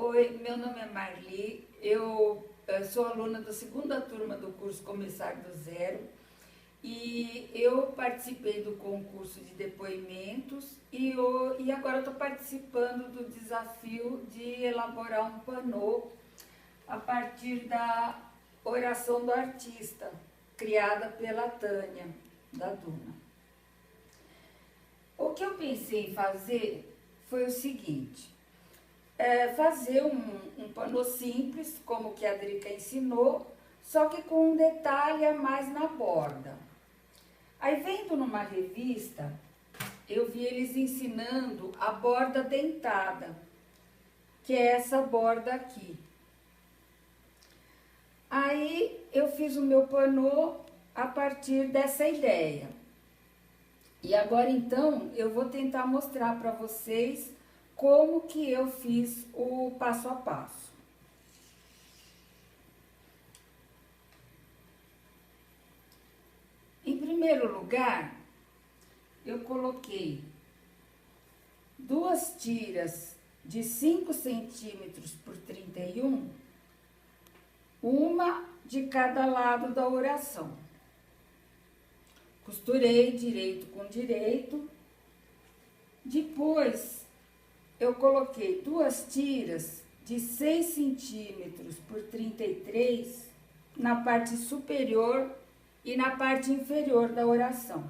Oi, meu nome é Marli, eu sou aluna da segunda turma do curso Começar do Zero e eu participei do concurso de depoimentos e agora estou participando do desafio de elaborar um panô a partir da oração do artista, criada pela Tânia, da Duna. O que eu pensei em fazer foi o seguinte: fazer um pano simples, como que a Drica ensinou, só que com um detalhe a mais na borda. Aí, vendo numa revista, eu vi eles ensinando a borda dentada, que é essa borda aqui. Aí, eu fiz o meu panô a partir dessa ideia. E agora, então, eu vou tentar mostrar para vocês como que eu fiz o passo a passo. Em primeiro lugar, eu coloquei 2 tiras de 5 centímetros por 31, uma de cada lado da oração. Costurei direito com direito. Depois, eu coloquei 2 tiras de 6 centímetros por 33 na parte superior e na parte inferior da oração.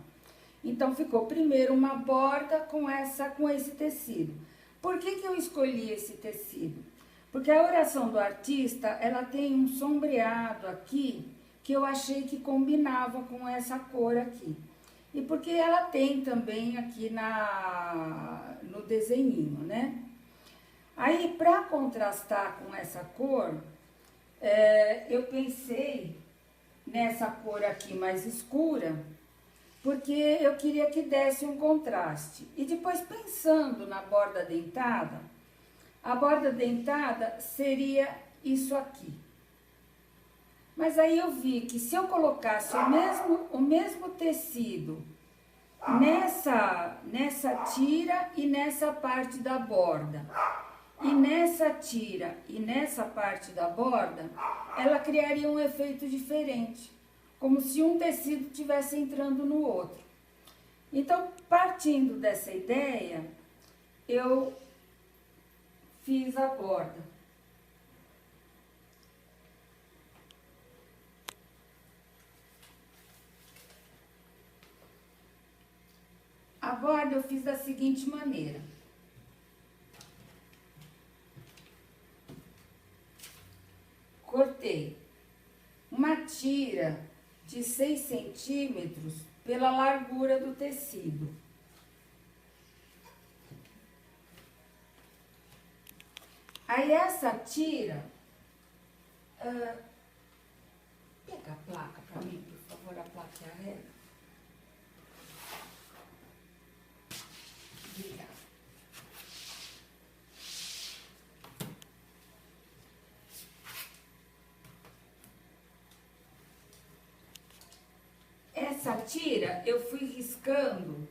Então, ficou primeiro uma borda com esse tecido. Por que eu escolhi esse tecido? Porque a oração do artista, ela tem um sombreado aqui, que eu achei que combinava com essa cor aqui. E porque ela tem também aqui no desenhinho, né? Aí, para contrastar com essa cor, eu pensei nessa cor aqui mais escura, porque eu queria que desse um contraste. E depois, pensando na borda dentada, a borda dentada seria isso aqui. Mas aí eu vi que se eu colocasse o mesmo tecido nessa tira e nessa parte da borda, e nessa tira e nessa parte da borda, ela criaria um efeito diferente, como se um tecido estivesse entrando no outro. Então, partindo dessa ideia, eu fiz a borda. A borda eu fiz da seguinte maneira. Cortei uma tira de 6 centímetros pela largura do tecido. Aí essa tira, pega a placa para mim, por favor, a placa e a régua. Obrigada. Essa tira eu fui riscando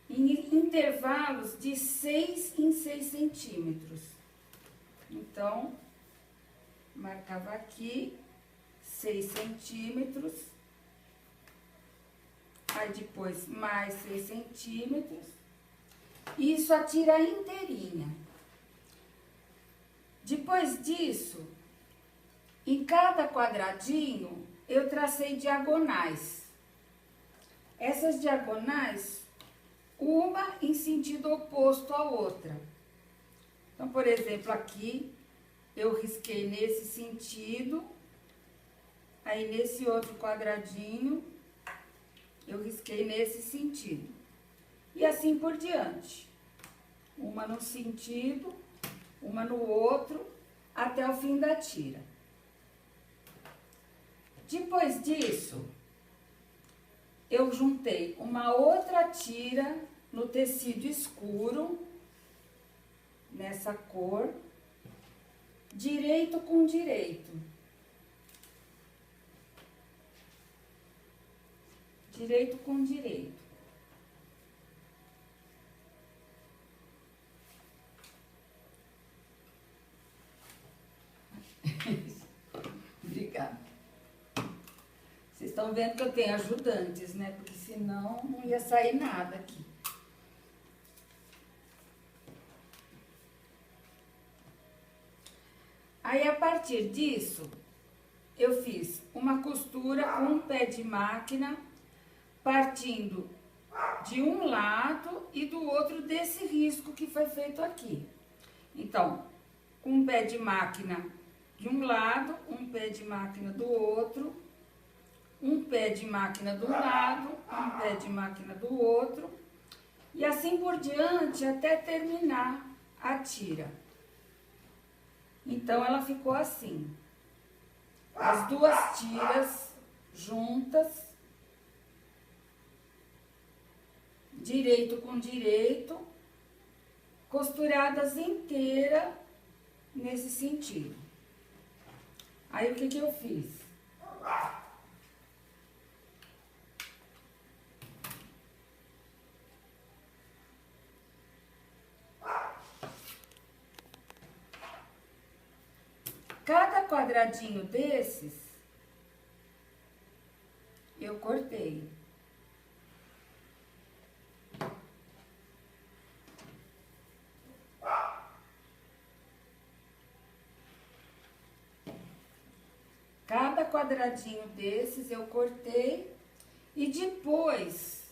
em intervalos de 6 em 6 centímetros. Então, marcava aqui 6 centímetros, aí depois mais 6 centímetros, isso a tira inteirinha. Depois disso, em cada quadradinho, eu tracei diagonais. Essas diagonais, uma em sentido oposto à outra. Então, por exemplo, aqui, eu risquei nesse sentido, aí nesse outro quadradinho, eu risquei nesse sentido. E assim por diante. Uma no sentido, uma no outro, até o fim da tira. Depois disso, eu juntei uma outra tira no tecido escuro, nessa cor, direito com direito. Direito com direito. estão vendo que eu tenho ajudantes, né? Porque senão não ia sair nada aqui. Aí, a partir disso, eu fiz uma costura com um pé de máquina, partindo de um lado e do outro desse risco que foi feito aqui. Então, um pé de máquina de um lado, um pé de máquina do outro, um pé de máquina do lado, um pé de máquina do outro, e assim por diante até terminar a tira. Então, ela ficou assim, as duas tiras juntas, direito com direito, costuradas inteira nesse sentido. Aí, o que eu fiz? Cada quadradinho desses, eu cortei. Cada quadradinho desses eu cortei e depois,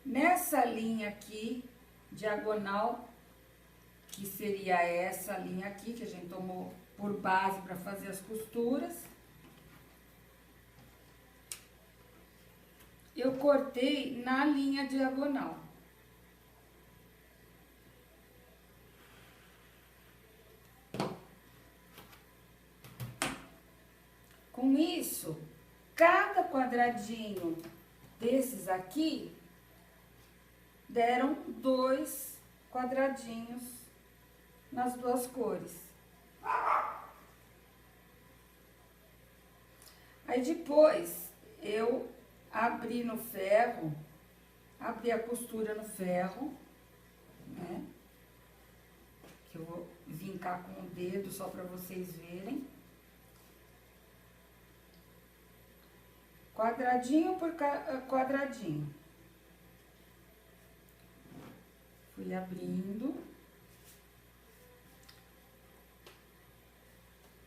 nessa linha aqui, diagonal, que seria essa linha aqui, que a gente tomou por base para fazer as costuras, eu cortei na linha diagonal. Com isso, cada quadradinho desses aqui deram 2 quadradinhos nas duas cores. Aí depois eu abri no ferro, abri a costura no ferro, né? Que eu vou vincar com o dedo só para vocês verem. Quadradinho por quadradinho. Fui abrindo.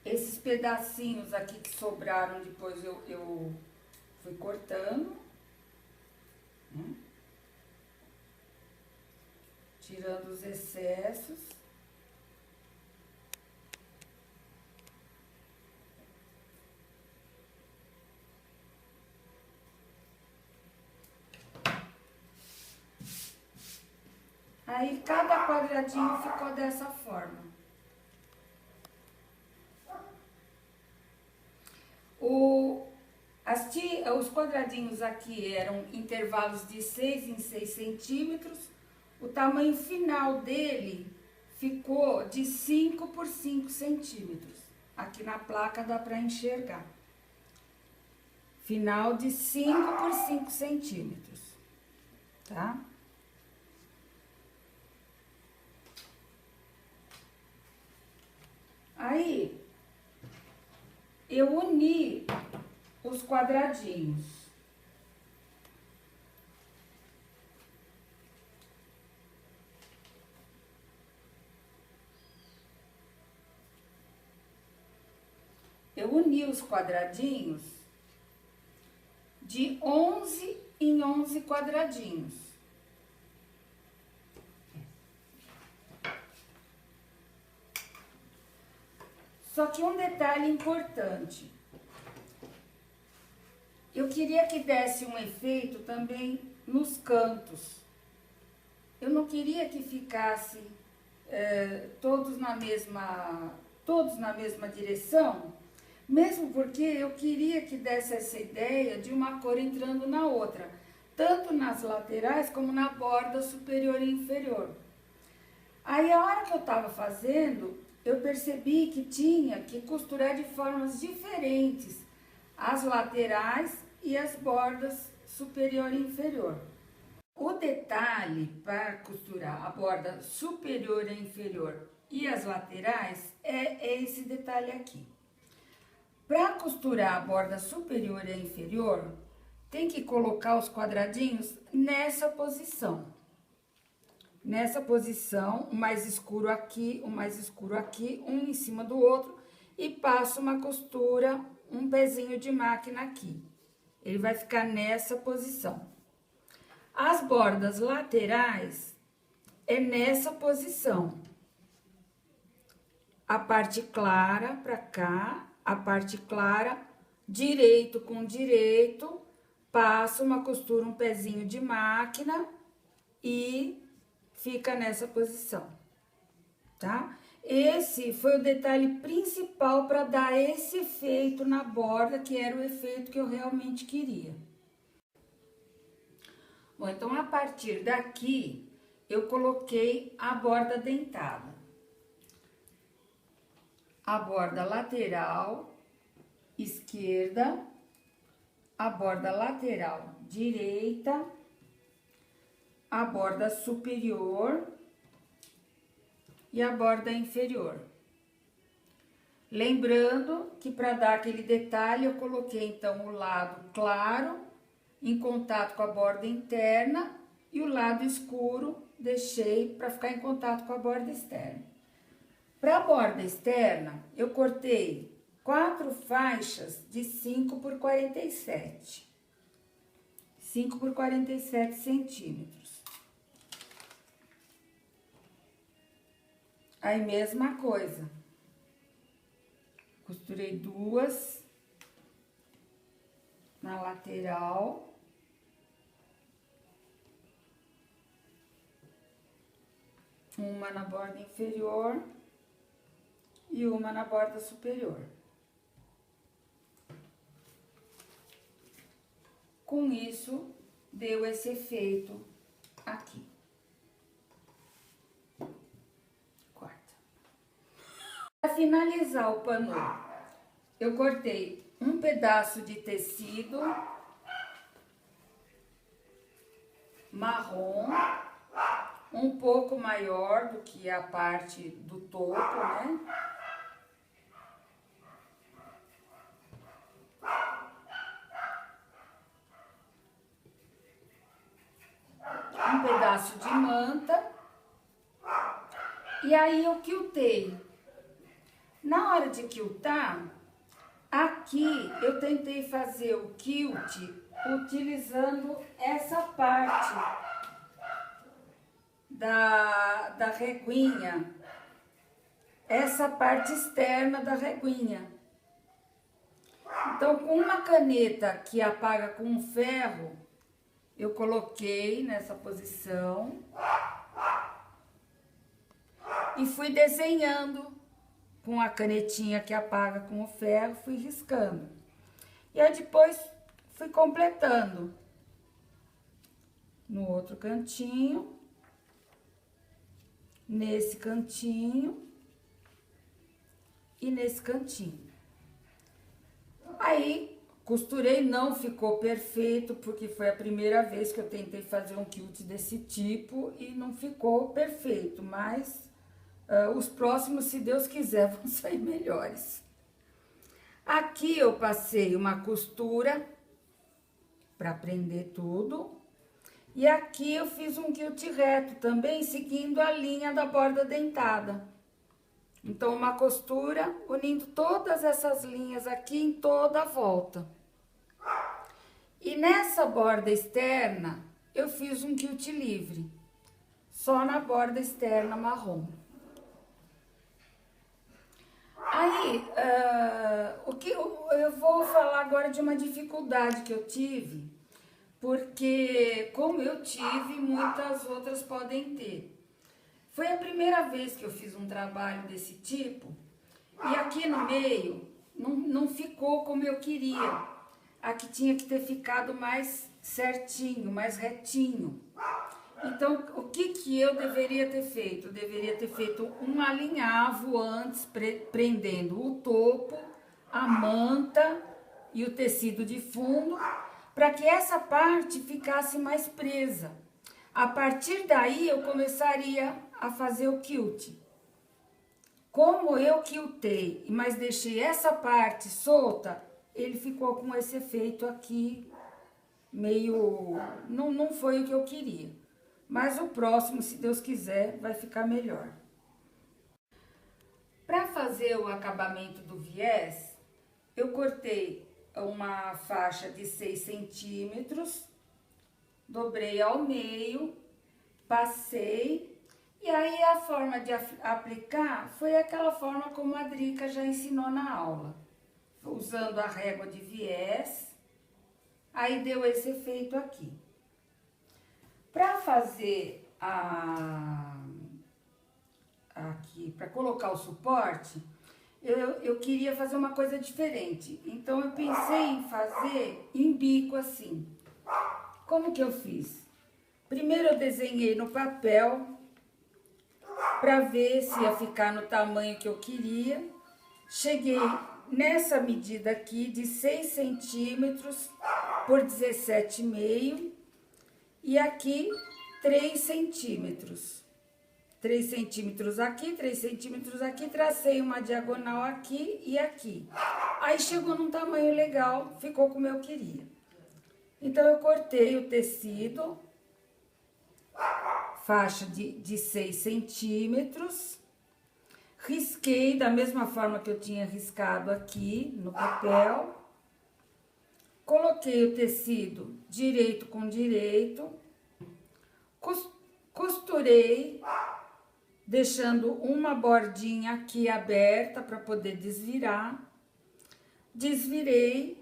Esses pedacinhos aqui que sobraram, depois eu fui cortando, né? Tirando os excessos. Aí, cada quadradinho ficou dessa forma. Os quadradinhos aqui eram intervalos de 6 em 6 centímetros. O tamanho final dele ficou de 5 por 5 centímetros. Aqui na placa dá para enxergar. Final de 5 por 5 centímetros, tá? Aí, eu uni os quadradinhos. Eu uni os quadradinhos de 11 em 11 quadradinhos. Só que um detalhe importante. Eu queria que desse um efeito também nos cantos. Eu não queria que ficasse todos na mesma direção, mesmo porque eu queria que desse essa ideia de uma cor entrando na outra, tanto nas laterais como na borda superior e inferior. Aí, a hora que eu estava fazendo, eu percebi que tinha que costurar de formas diferentes as laterais e as bordas superior e inferior. O detalhe para costurar a borda superior e inferior e as laterais é esse detalhe aqui. Para costurar a borda superior e a inferior, tem que colocar os quadradinhos nessa posição. Nessa posição, o mais escuro aqui, um em cima do outro, e passo uma costura, um pezinho de máquina aqui. Ele vai ficar nessa posição. As bordas laterais é nessa posição. A parte clara pra cá, a parte clara, direito com direito, passo uma costura, um pezinho de máquina e fica nessa posição, tá? Esse foi o detalhe principal para dar esse efeito na borda, que era o efeito que eu realmente queria. Bom, então, a partir daqui, eu coloquei a borda dentada. A borda lateral esquerda, a borda lateral direita, a borda superior e a borda inferior. Lembrando que para dar aquele detalhe, eu coloquei então o lado claro em contato com a borda interna e o lado escuro deixei para ficar em contato com a borda externa. Para a borda externa, eu cortei 4 faixas de 5 por 47. 5 por 47 centímetros. Aí, mesma coisa. Costurei 2 na lateral. Uma na borda inferior e uma na borda superior. Com isso, deu esse efeito aqui. Corta. Para finalizar o pano, eu cortei um pedaço de tecido marrom, um pouco maior do que a parte do topo, né? Um pedaço de manta. E aí eu quiltei. Na hora de quiltar, aqui eu tentei fazer o quilt utilizando essa parte da reguinha, essa parte externa da reguinha. Então, com uma caneta que apaga com ferro, eu coloquei nessa posição e fui desenhando com a canetinha que apaga com o ferro, fui riscando. E aí depois fui completando no outro cantinho, nesse cantinho e nesse cantinho. Aí costurei, não ficou perfeito, porque foi a primeira vez que eu tentei fazer um quilt desse tipo e não ficou perfeito, mas os próximos, se Deus quiser, vão sair melhores. Aqui eu passei uma costura para prender tudo. E aqui eu fiz um quilt reto também, seguindo a linha da borda dentada. Então, uma costura unindo todas essas linhas aqui em toda a volta. E nessa borda externa, eu fiz um quilt livre, só na borda externa marrom. Aí, eu vou falar agora de uma dificuldade que eu tive, porque como eu tive, muitas outras podem ter. Foi a primeira vez que eu fiz um trabalho desse tipo, e aqui no meio não ficou como eu queria. Aqui tinha que ter ficado mais certinho, mais retinho. Então, o que eu deveria ter feito? Eu deveria ter feito um alinhavo antes, prendendo o topo, a manta e o tecido de fundo, para que essa parte ficasse mais presa. A partir daí, eu começaria a fazer o quilt. Como eu quiltei, mas deixei essa parte solta, ele ficou com esse efeito aqui, meio... Não foi o que eu queria. Mas o próximo, se Deus quiser, vai ficar melhor. Para fazer o acabamento do viés, eu cortei uma faixa de 6 centímetros, dobrei ao meio, passei, e aí a forma de aplicar foi aquela forma como a Drica já ensinou na aula, usando a régua de viés, aí deu esse efeito aqui. Para fazer aqui, para colocar o suporte, eu queria fazer uma coisa diferente, então eu pensei em fazer em bico assim. Como que eu fiz? Primeiro eu desenhei no papel, para ver se ia ficar no tamanho que eu queria. Cheguei nessa medida aqui de 6 centímetros por 17,5 e aqui 3 centímetros. 3 centímetros aqui, 3 centímetros aqui, tracei uma diagonal aqui e aqui. Aí chegou num tamanho legal, ficou como eu queria. Então eu cortei o tecido, faixa de 6 centímetros, risquei da mesma forma que eu tinha riscado aqui no papel, coloquei o tecido direito com direito, costurei, deixando uma bordinha aqui aberta para poder desvirar, desvirei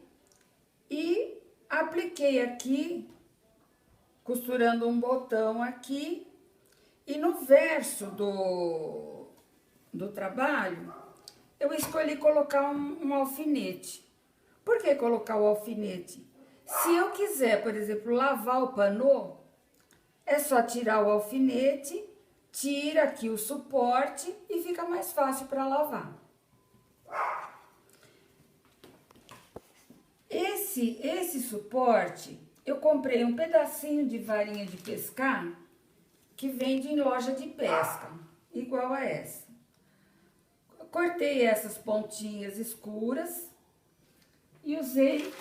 e apliquei aqui, costurando um botão aqui. E no verso do trabalho, eu escolhi colocar um alfinete. Por que colocar o alfinete? Se eu quiser, por exemplo, lavar o panô, é só tirar o alfinete, tira aqui o suporte e fica mais fácil para lavar. Esse suporte, eu comprei um pedacinho de varinha de pescar, que vende em loja de pesca, igual a essa. Cortei essas pontinhas escuras e usei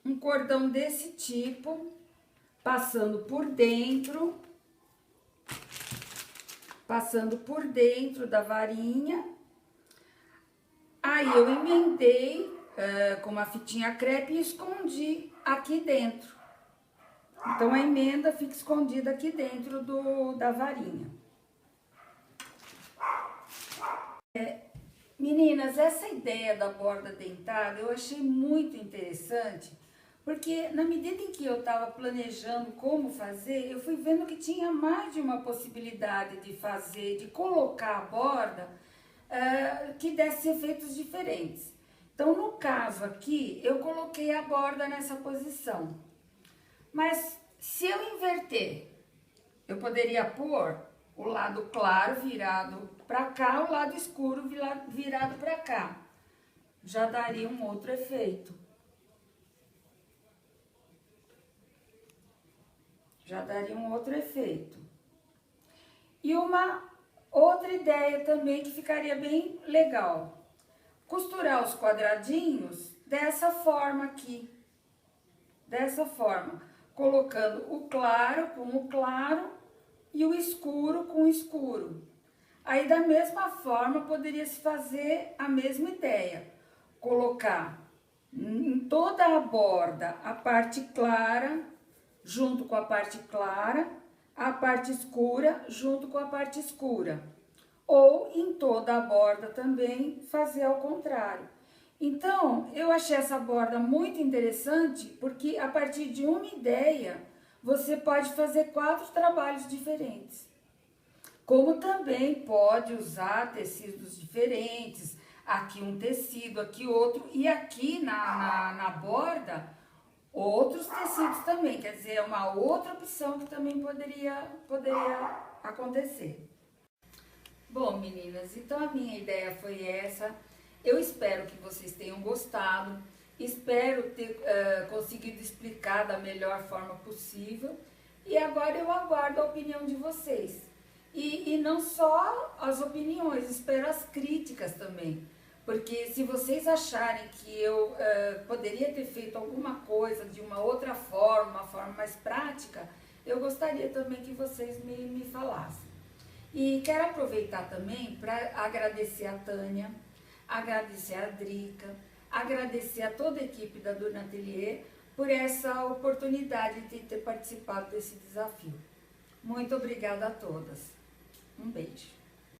um cordão desse tipo, passando por dentro da varinha. Aí eu emendei com uma fitinha crepe e escondi aqui dentro. Então, a emenda fica escondida aqui dentro da varinha. Meninas, essa ideia da borda dentada eu achei muito interessante, porque na medida em que eu estava planejando como fazer, eu fui vendo que tinha mais de uma possibilidade de fazer, de colocar a borda que desse efeitos diferentes. Então, no caso aqui, eu coloquei a borda nessa posição. Mas se eu inverter, eu poderia pôr o lado claro virado para cá, o lado escuro virado para cá. Já daria um outro efeito. E uma outra ideia também que ficaria bem legal. Costurar os quadradinhos dessa forma aqui. Dessa forma, colocando o claro com o claro e o escuro com o escuro. Aí, da mesma forma, poderia-se fazer a mesma ideia. Colocar em toda a borda a parte clara, junto com a parte clara, a parte escura, junto com a parte escura. Ou em toda a borda também fazer ao contrário. Então, eu achei essa borda muito interessante, porque a partir de uma ideia, você pode fazer 4 trabalhos diferentes. Como também pode usar tecidos diferentes, aqui um tecido, aqui outro, e aqui na borda, outros tecidos também. Quer dizer, é uma outra opção que também poderia acontecer. Bom, meninas, então a minha ideia foi essa. Eu espero que vocês tenham gostado, espero ter conseguido explicar da melhor forma possível e agora eu aguardo a opinião de vocês. E não só as opiniões, espero as críticas também. Porque se vocês acharem que eu poderia ter feito alguma coisa de uma outra forma, uma forma mais prática, eu gostaria também que vocês me falassem. E quero aproveitar também para agradecer a Tânia, agradecer a Drica, agradecer a toda a equipe da Durna Atelier por essa oportunidade de ter participado desse desafio. Muito obrigada a todas. Um beijo.